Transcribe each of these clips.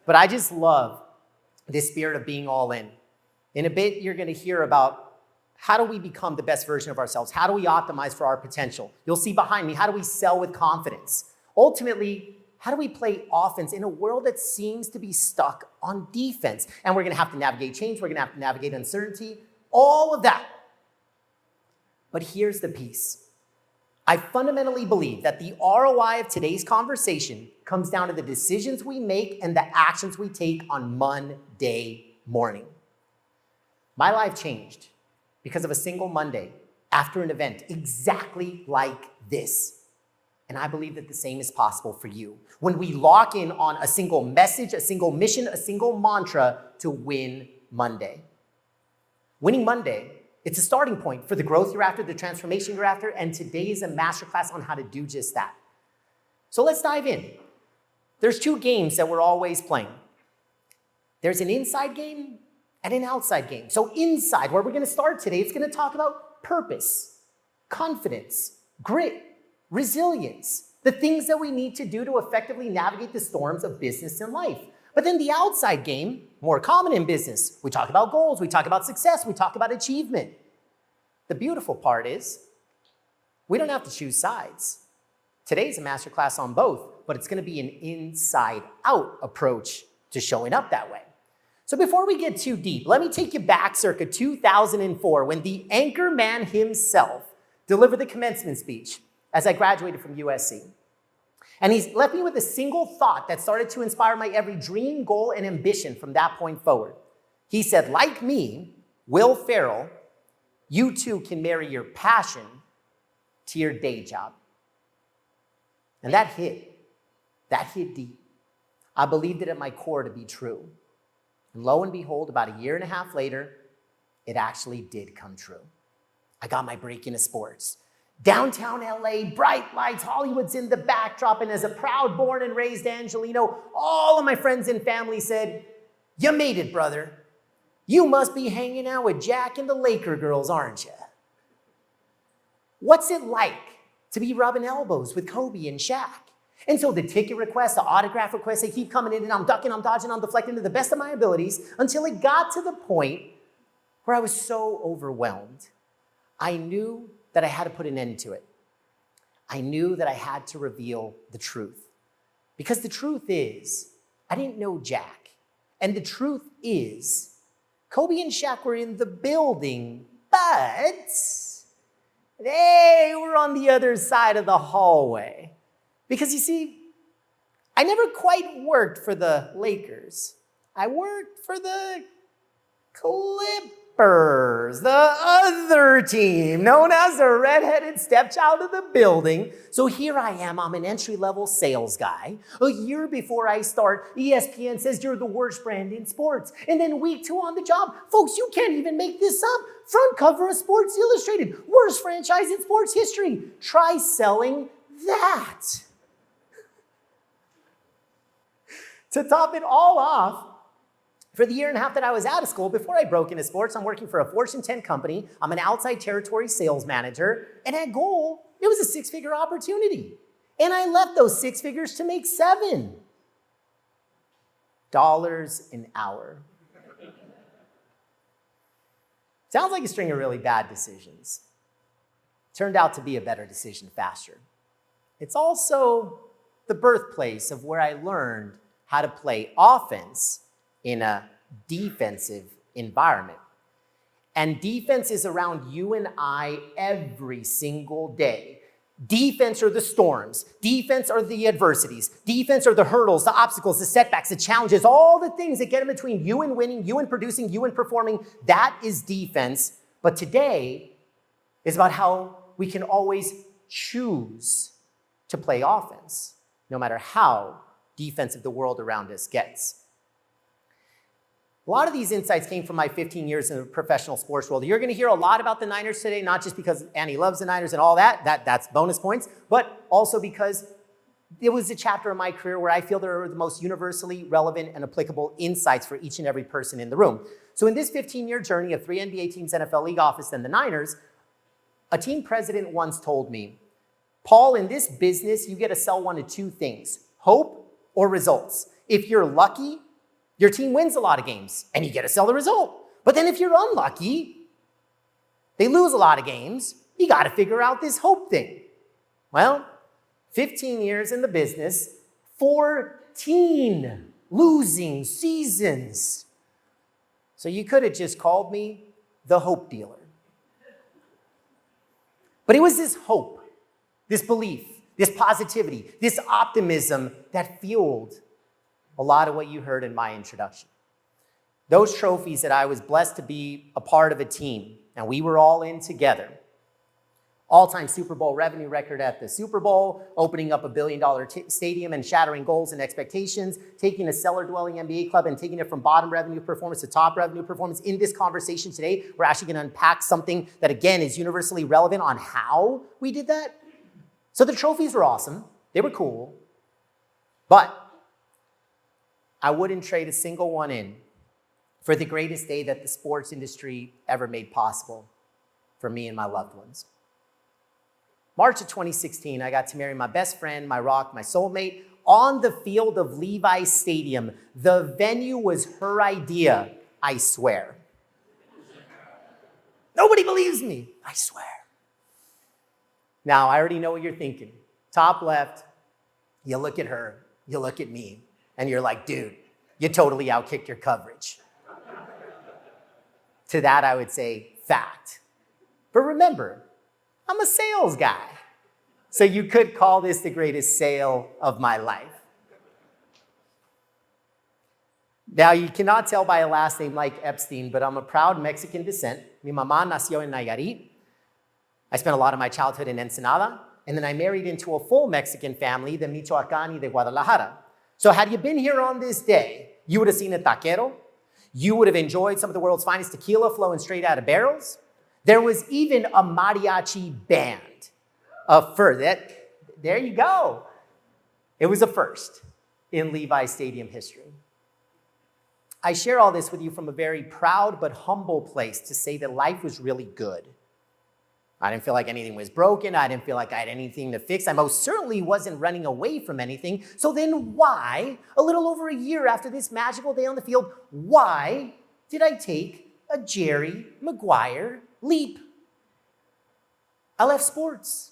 But I just love this spirit of being all in. In a bit, you're going to hear about how do we become the best version of ourselves? How do we optimize for our potential? You'll see behind me, how do we sell with confidence? Ultimately, how do we play offense in a world that seems to be stuck on defense? And we're going to have to navigate change. We're going to have to navigate uncertainty, all of that. But here's the piece. I fundamentally believe that the ROI of today's conversation comes down to the decisions we make and the actions we take on Monday morning. My life changed because of a single Monday after an event exactly like this. And I believe that the same is possible for you. When we lock in on a single message, a single mission, a single mantra to win Monday. Winning Monday, it's a starting point for the growth you're after, the transformation you're after, and today is a masterclass on how to do just that. So let's dive in. There's two games that we're always playing. There's an inside game and an outside game. So inside, where we're going to start today, it's going to talk about purpose, confidence, grit, resilience, the things that we need to do to effectively navigate the storms of business and life. But then the outside game, more common in business, we talk about goals, we talk about success, we talk about achievement. The beautiful part is we don't have to choose sides. Today's a masterclass on both, but it's going to be an inside-out approach to showing up that way. So before we get too deep, let me take you back circa 2004 when the anchor man himself delivered the commencement speech as I graduated from USC. And he's left me with a single thought that started to inspire my every dream, goal, and ambition from that point forward. He said, like me, Will Ferrell, you too can marry your passion to your day job. And that hit deep. I believed it at my core to be true. And lo and behold, about a year and a half later, it actually did come true. I got my break into sports. Downtown LA, bright lights, Hollywood's in the backdrop, and as a proud born and raised Angelino, all of my friends and family said, "You made it, brother. You must be hanging out with Jack and the Laker girls, aren't you?" What's it like to be rubbing elbows with Kobe and Shaq? And so the ticket requests, the autograph requests, they keep coming in, and I'm ducking, I'm dodging, I'm deflecting to the best of my abilities until it got to the point where I was so overwhelmed. I knew that I had to put an end to it. I knew that I had to reveal the truth. Because the truth is, I didn't know Jack. And the truth is, Kobe and Shaq were in the building, but they were on the other side of the hallway. Because you see, I never quite worked for the Lakers. I worked for the Clippers, the other team, known as the redheaded stepchild of the building. So here I am, I'm an entry-level sales guy. A year before I start, ESPN says you're the worst brand in sports. And then week 2 on the job, folks, you can't even make this up. Front cover of Sports Illustrated, worst franchise in sports history. Try selling that. To top it all off, for the year and a half that I was out of school, before I broke into sports, I'm working for a Fortune 10 company. I'm an outside territory sales manager. And at goal, it was a 6-figure opportunity. And I left those 6 figures to make $7 an hour. Sounds like a string of really bad decisions. Turned out to be a better decision faster. It's also the birthplace of where I learned how to play offense in a defensive environment. And defense is around you and I every single day. Defense are the storms. Defense are the adversities. Defense are the hurdles, the obstacles, the setbacks, the challenges, all the things that get in between you and winning, you and producing, you and performing. That is defense. But today is about how we can always choose to play offense, no matter how defensive the world around us gets. A lot of these insights came from my 15 years in the professional sports world. You're going to hear a lot about the Niners today, not just because Annie loves the Niners and all that's bonus points, but also because it was a chapter of my career where I feel there are the most universally relevant and applicable insights for each and every person in the room. So in this 15-year journey of 3 NBA teams, NFL league office, and the Niners, a team president once told me, "Paul, in this business, you get to sell one of 2 things, hope or results. If you're lucky, Your team wins a lot of games, and you get to sell the result. But then if you're unlucky, they lose a lot of games, you got to figure out this hope thing. Well, 15 years in the business, 14 losing seasons. So you could have just called me the hope dealer. But it was this hope, this belief, this positivity, this optimism that fueled a lot of what you heard in my introduction. Those trophies that I was blessed to be a part of a team, and we were all in together. All-time Super Bowl revenue record at the Super Bowl, opening up a billion-dollar stadium and shattering goals and expectations, taking a cellar-dwelling MBA club and taking it from bottom revenue performance to top revenue performance. In this conversation today, we're actually going to unpack something that, again, is universally relevant on how we did that. So the trophies were awesome. They were cool. But I wouldn't trade a single one in for the greatest day that the sports industry ever made possible for me and my loved ones. March of 2016, I got to marry my best friend, my rock, my soulmate, on the field of Levi's Stadium. The venue was her idea, I swear. Nobody believes me, I swear. Now, I already know what you're thinking. Top left, you look at her, you look at me, and you're like, dude, you totally outkicked your coverage. To that, I would say, fact. But remember, I'm a sales guy. So you could call this the greatest sale of my life. Now, you cannot tell by a last name like Epstein, but I'm a proud Mexican descent. Mi mamá nació en Nayarit. I spent a lot of my childhood in Ensenada, and then I married into a full Mexican family, the Michoacán y de Guadalajara. So had you been here on this day, you would have seen a taquero. You would have enjoyed some of the world's finest tequila flowing straight out of barrels. There was even a mariachi band. There you go. It was a first in Levi's Stadium history. I share all this with you from a very proud but humble place to say that life was really good. I didn't feel like anything was broken. I didn't feel like I had anything to fix. I most certainly wasn't running away from anything. So then why, a little over a year after this magical day on the field, why did I take a Jerry Maguire leap? I left sports,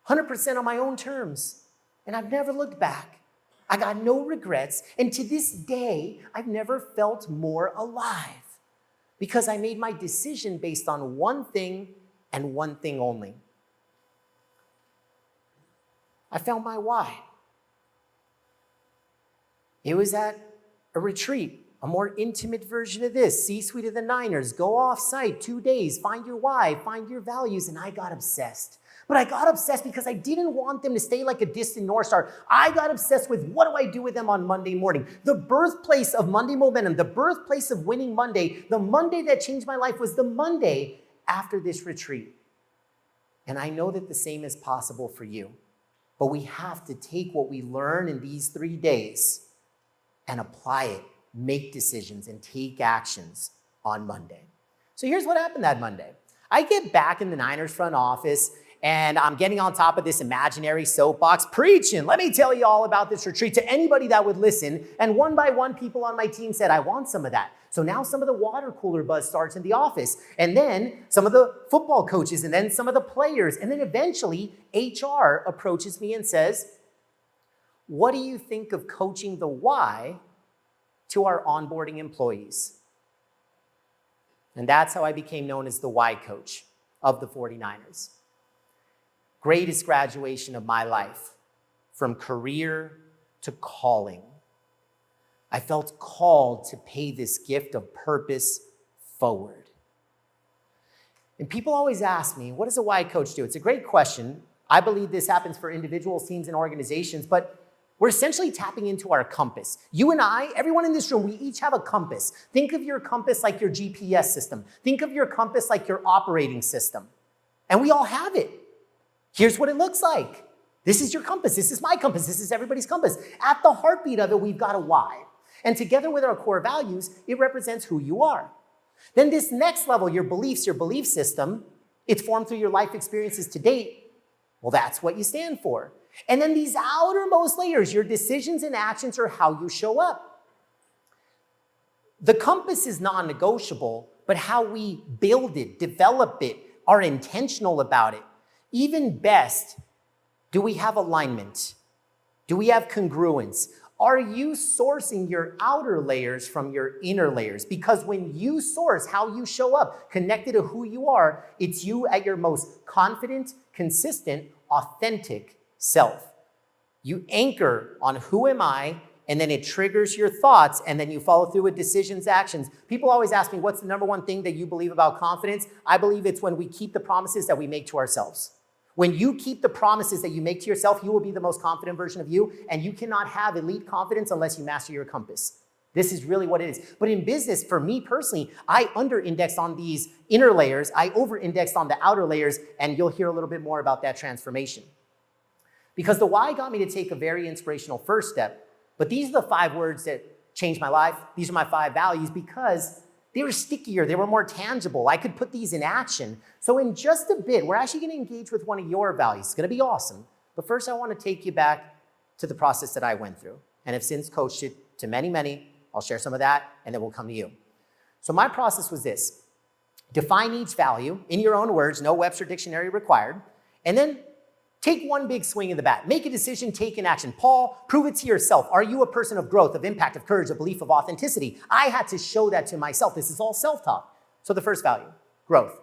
100% on my own terms, and I've never looked back. I got no regrets, and to this day, I've never felt more alive because I made my decision based on one thing and one thing only. I found my why. It was at a retreat, a more intimate version of this, C-suite of the Niners, go off-site, 2 days, find your why, find your values, and I got obsessed. But I got obsessed because I didn't want them to stay like a distant North Star. I got obsessed with what do I do with them on Monday morning? The birthplace of Monday momentum, the birthplace of winning Monday, the Monday that changed my life was the Monday after this retreat. And I know that the same is possible for you. But we have to take what we learn in these 3 days and apply it, make decisions, and take actions on Monday. So here's what happened that Monday. I get back in the Niners front office, and I'm getting on top of this imaginary soapbox, preaching. Let me tell you all about this retreat to anybody that would listen. And one by one, people on my team said, I want some of that. So now some of the water cooler buzz starts in the office. And then some of the football coaches, and then some of the players. And then eventually, HR approaches me and says, what do you think of coaching the why to our onboarding employees? And that's how I became known as the why coach of the 49ers. Greatest graduation of my life, from career to calling. I felt called to pay this gift of purpose forward. And people always ask me, what does a why coach do? It's a great question. I believe this happens for individuals, teams, and organizations, but we're essentially tapping into our compass. You and I, everyone in this room, we each have a compass. Think of your compass like your GPS system. Think of your compass like your operating system. And we all have it. Here's what it looks like. This is your compass. This is my compass. This is everybody's compass. At the heartbeat of it, we've got a why. And together with our core values, it represents who you are. Then this next level, your beliefs, your belief system, it's formed through your life experiences to date. Well, that's what you stand for. And then these outermost layers, your decisions and actions are how you show up. The compass is non-negotiable, but how we build it, develop it, are intentional about it. Even best, do we have alignment? Do we have congruence? Are you sourcing your outer layers from your inner layers? Because when you source how you show up, connected to who you are, it's you at your most confident, consistent, authentic self. You anchor on who am I, and then it triggers your thoughts, and then you follow through with decisions, actions. People always ask me, what's the number one thing that you believe about confidence? I believe it's when we keep the promises that we make to ourselves. When you keep the promises that you make to yourself, you will be the most confident version of you, and you cannot have elite confidence unless you master your compass. This is really what it is. But in business, for me personally, I under-index on these inner layers, I over-index on the outer layers, and you'll hear a little bit more about that transformation. Because the why got me to take a very inspirational first step. But these are the 5 words that changed my life. These are my 5 values because they were stickier, they were more tangible. I could put these in action. So in just a bit, we're actually gonna engage with one of your values. It's gonna be awesome. But first, I wanna take you back to the process that I went through and have since coached it to many, many. I'll share some of that and then we'll come to you. So my process was this. Define each value in your own words, no Webster dictionary required, and then take one big swing of the bat. Make a decision, take an action. Paul, prove it to yourself. Are you a person of growth, of impact, of courage, of belief, of authenticity? I had to show that to myself. This is all self-talk. So the first value, growth.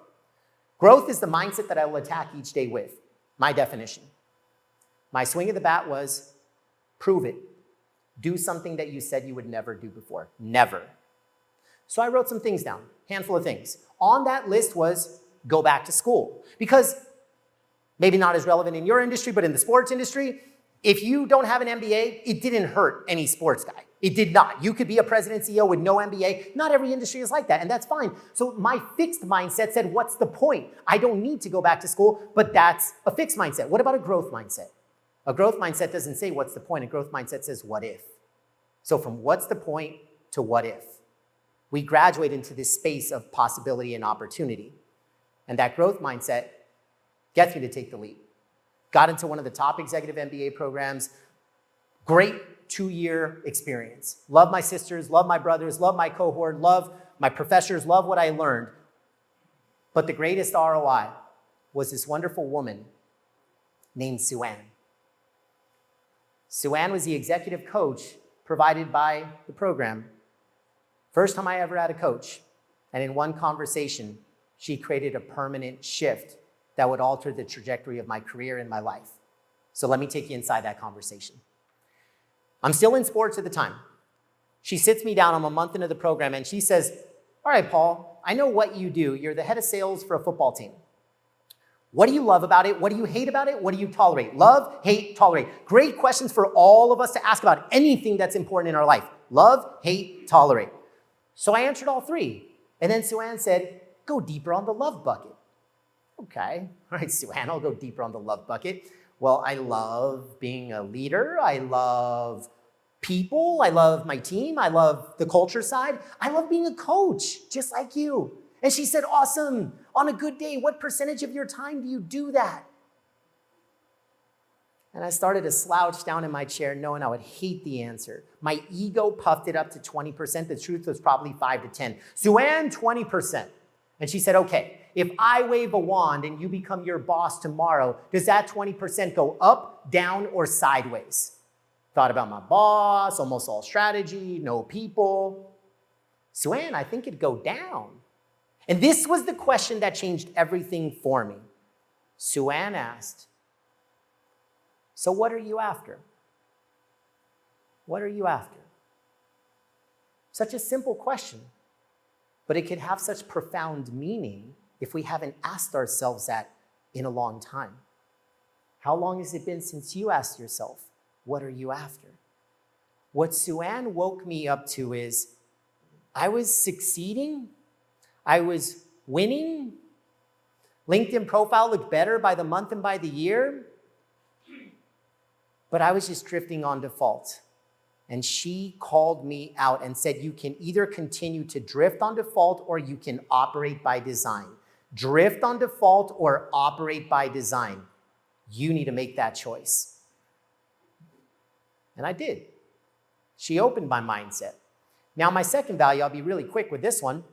Growth is the mindset that I will attack each day with. My definition. My swing of the bat was prove it. Do something that you said you would never do before. Never. So I wrote some things down, handful of things. On that list was go back to school. Because maybe not as relevant in your industry, but in the sports industry, if you don't have an MBA, it didn't hurt any sports guy. It did not. You could be a president, CEO with no MBA. Not every industry is like that, and that's fine. So my fixed mindset said, what's the point? I don't need to go back to school, but that's a fixed mindset. What about a growth mindset? A growth mindset doesn't say what's the point. A growth mindset says what if. So from what's the point to what if. We graduate into this space of possibility and opportunity. And that growth mindset gets me to take the leap. Got into one of the top executive MBA programs. Great 2-year experience. Love my sisters, love my brothers, love my cohort, love my professors, love what I learned. But the greatest ROI was this wonderful woman named Sue Ann. Sue Ann was the executive coach provided by the program. First time I ever had a coach. And in one conversation, she created a permanent shift that would alter the trajectory of my career and my life. So let me take you inside that conversation. I'm still in sports at the time. She sits me down, I'm a month into the program, and she says, all right, Paul, I know what you do. You're the head of sales for a football team. What do you love about it? What do you hate about it? What do you tolerate? Love, hate, tolerate. Great questions for all of us to ask about anything that's important in our life. Love, hate, tolerate. So I answered all 3. And then Sue Ann said, go deeper on the love bucket. Okay, all right, Sue Ann, I'll go deeper on the love bucket. Well, I love being a leader. I love people. I love my team. I love the culture side. I love being a coach, just like you. And she said, awesome. On a good day, what percentage of your time do you do that? And I started to slouch down in my chair knowing I would hate the answer. My ego puffed it up to 20%. The truth was probably 5 to 10. Sue Ann, 20%. And she said, okay, if I wave a wand and you become your boss tomorrow, does that 20% go up, down, or sideways? Thought about my boss, almost all strategy, no people. Sue Ann, I think it'd go down. And this was the question that changed everything for me. Sue Ann asked, so what are you after? What are you after? Such a simple question, but it could have such profound meaning if we haven't asked ourselves that in a long time. How long has it been since you asked yourself, what are you after? What Sue Ann woke me up to is, I was succeeding, I was winning, LinkedIn profile looked better by the month and by the year, but I was just drifting on default. And she called me out and said, you can either continue to drift on default or you can operate by design. Drift on default or operate by design. You need to make that choice. And I did. She opened my mindset. Now, my second value, I'll be really quick with this one.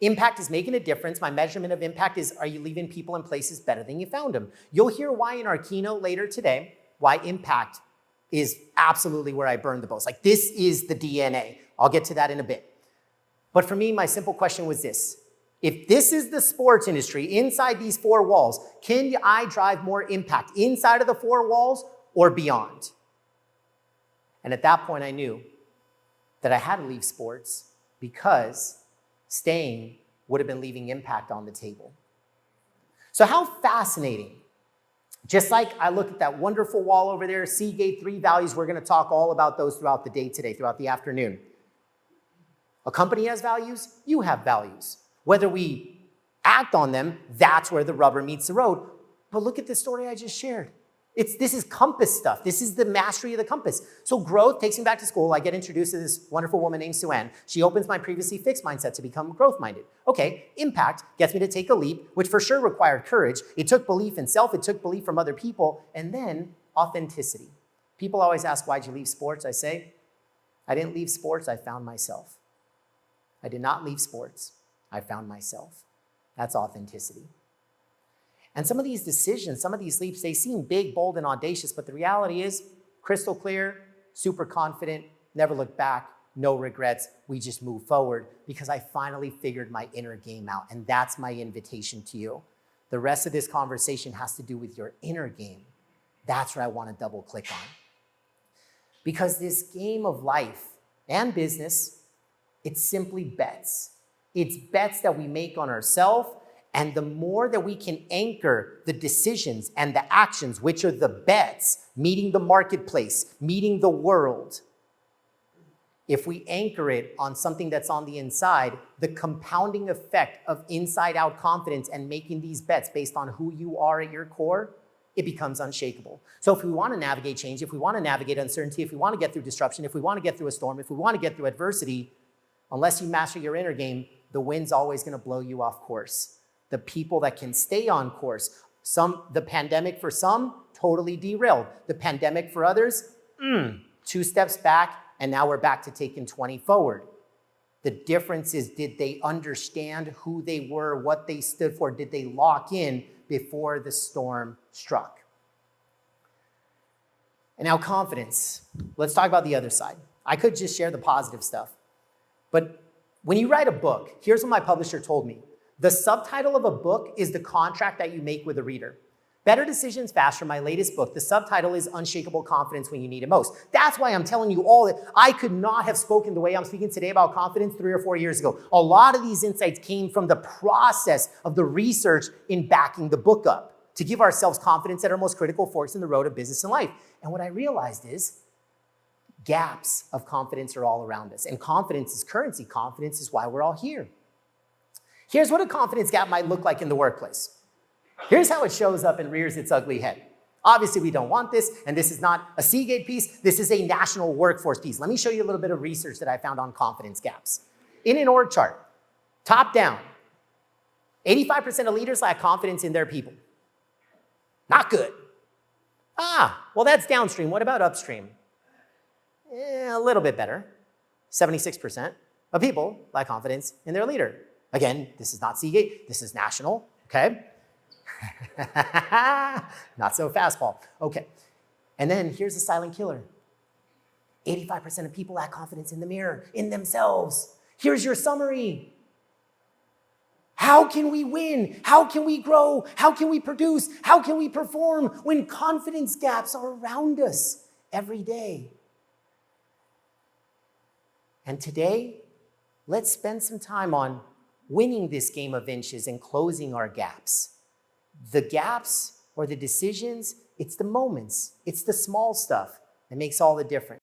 Impact is making a difference. My measurement of impact is, are you leaving people and places better than you found them? You'll hear why in our keynote later today, why impact is absolutely where I burn the most. Like, this is the DNA. I'll get to that in a bit. But for me, my simple question was this. If this is the sports industry, inside these four walls, can I drive more impact inside of the four walls or beyond? And at that point, I knew that I had to leave sports because staying would have been leaving impact on the table. So how fascinating. Just like I look at that wonderful wall over there, Seagate 3 values, we're going to talk all about those throughout the day today, throughout the afternoon. A company has values, you have values. Whether we act on them, that's where the rubber meets the road. But look at the story I just shared. This is compass stuff. This is the mastery of the compass. So growth takes me back to school. I get introduced to this wonderful woman named Sue-Ann. She opens my previously fixed mindset to become growth-minded. Okay, impact gets me to take a leap, which for sure required courage. It took belief in self. It took belief from other people. And then authenticity. People always ask, why'd you leave sports? I say, I didn't leave sports. I found myself. I did not leave sports. I found myself. That's authenticity. And some of these decisions, some of these leaps, they seem big, bold, and audacious, but the reality is crystal clear, super confident, never look back, no regrets. We just move forward because I finally figured my inner game out. And that's my invitation to you. The rest of this conversation has to do with your inner game. That's where I want to double click on. Because this game of life and business, it's simply bets. It's bets that we make on ourselves. And the more that we can anchor the decisions and the actions, which are the bets, meeting the marketplace, meeting the world, if we anchor it on something that's on the inside, the compounding effect of inside-out confidence and making these bets based on who you are at your core, it becomes unshakable. So if we want to navigate change, if we want to navigate uncertainty, if we want to get through disruption, if we want to get through a storm, if we want to get through adversity, unless you master your inner game, the wind's always going to blow you off course. The people that can stay on course, the pandemic for some, totally derailed. The pandemic for others, 2 steps back, and now we're back to taking 20 forward. The difference is, did they understand who they were, what they stood for? Did they lock in before the storm struck? And now confidence. Let's talk about the other side. I could just share the positive stuff. But when you write a book, here's what my publisher told me. The subtitle of a book is the contract that you make with a reader. Better Decisions Faster, my latest book, the subtitle is Unshakable Confidence When You Need It Most. That's why I'm telling you all that I could not have spoken the way I'm speaking today about confidence 3 or 4 years ago. A lot of these insights came from the process of the research in backing the book up to give ourselves confidence at our most critical forks in the road of business and life. And what I realized is gaps of confidence are all around us. And confidence is currency. Confidence is why we're all here. Here's what a confidence gap might look like in the workplace. Here's how it shows up and rears its ugly head. Obviously, we don't want this, and this is not a Seagate piece. This is a national workforce piece. Let me show you a little bit of research that I found on confidence gaps. In an org chart, top down, 85% of leaders lack confidence in their people. Not good. Well, that's downstream. What about upstream? A little bit better. 76% of people lack confidence in their leader. Again, this is not Seagate, this is national, okay? Not so fast, Paul. Okay, and then here's the silent killer. 85% of people lack confidence in the mirror, in themselves. Here's your summary. How can we win? How can we grow? How can we produce? How can we perform when confidence gaps are around us every day? And today, let's spend some time on winning this game of inches and closing our gaps. The gaps or the decisions, it's the moments, it's the small stuff that makes all the difference.